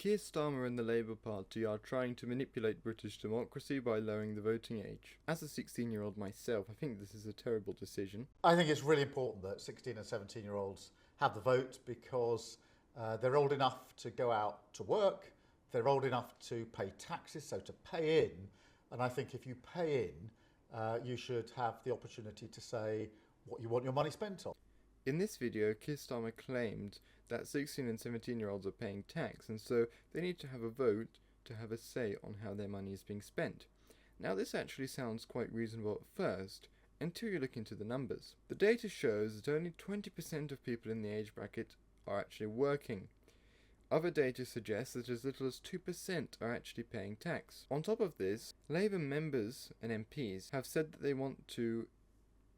Keir Starmer and the Labour Party are trying to manipulate British democracy by lowering the voting age. As a 16-year-old myself, I think this is a terrible decision. I think it's really important that 16 and 17-year-olds have the vote because they're old enough to go out to work, they're old enough to pay taxes, so to pay in. And I think if you pay in, you should have the opportunity to say what you want your money spent on. In this video, Keir Starmer claimed that 16 and 17-year-olds are paying tax, and so they need to have a vote to have a say on how their money is being spent. Now, this actually sounds quite reasonable at first, until you look into the numbers. The data shows that only 20% of people in the age bracket are actually working. Other data suggests that as little as 2% are actually paying tax. On top of this, Labour members and MPs have said that they want to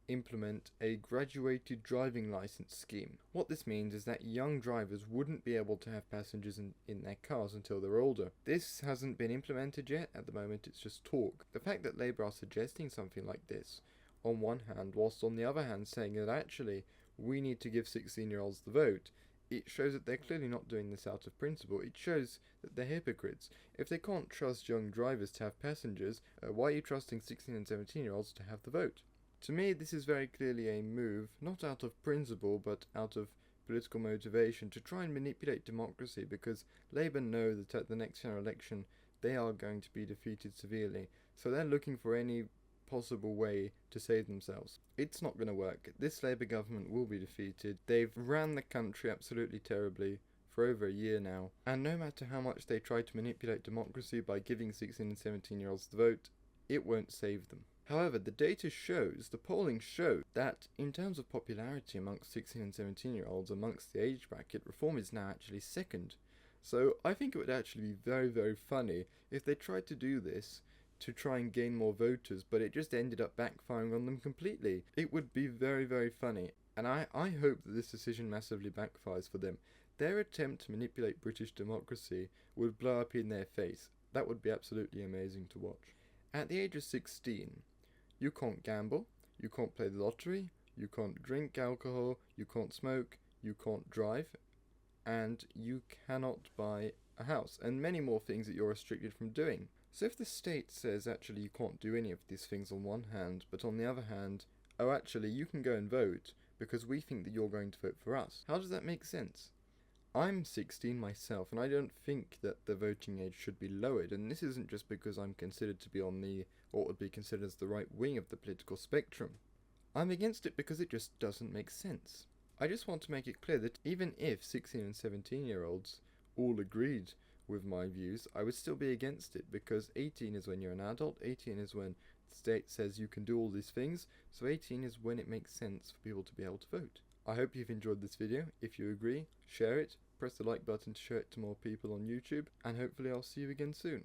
implement a graduated driving licence scheme. What this means is that young drivers wouldn't be able to have passengers in their cars until they're older. This hasn't been implemented yet. At the moment it's just talk. The fact that Labour are suggesting something like this on one hand, whilst on the other hand saying that actually we need to give 16-year-olds the vote, it shows that they're clearly not doing this out of principle. It shows that they're hypocrites. If they can't trust young drivers to have passengers, why are you trusting 16 and 17-year-olds to have the vote? To me, this is very clearly a move, not out of principle, but out of political motivation to try and manipulate democracy, because Labour know that at the next general election they are going to be defeated severely, so they're looking for any possible way to save themselves. It's not going to work. This Labour government will be defeated. They've ran the country absolutely terribly for over a year now, and no matter how much they try to manipulate democracy by giving 16 and 17-year-olds the vote, it won't save them. However, the data shows, the polling shows, that in terms of popularity amongst 16 and 17-year-olds amongst the age bracket, Reform is now actually second. So I think it would actually be very, very funny if they tried to do this to try and gain more voters, but it just ended up backfiring on them completely. It would be very, very funny, and I hope that this decision massively backfires for them. Their attempt to manipulate British democracy would blow up in their face. That would be absolutely amazing to watch. At the age of 16, you can't gamble, you can't play the lottery, you can't drink alcohol, you can't smoke, you can't drive, and you cannot buy a house, and many more things that you're restricted from doing. So if the state says actually you can't do any of these things on one hand, but on the other hand, oh actually you can go and vote because we think that you're going to vote for us, how does that make sense? I'm 16 myself, and I don't think that the voting age should be lowered, and this isn't just because I'm considered to be on the, or what would be considered as the right wing of the political spectrum. I'm against it because it just doesn't make sense. I just want to make it clear that even if 16 and 17-year-olds all agreed with my views, I would still be against it, because 18 is when you're an adult, 18 is when the state says you can do all these things, so 18 is when it makes sense for people to be able to vote. I hope you've enjoyed this video. If you agree, share it, press the like button to show it to more people on YouTube, and hopefully I'll see you again soon.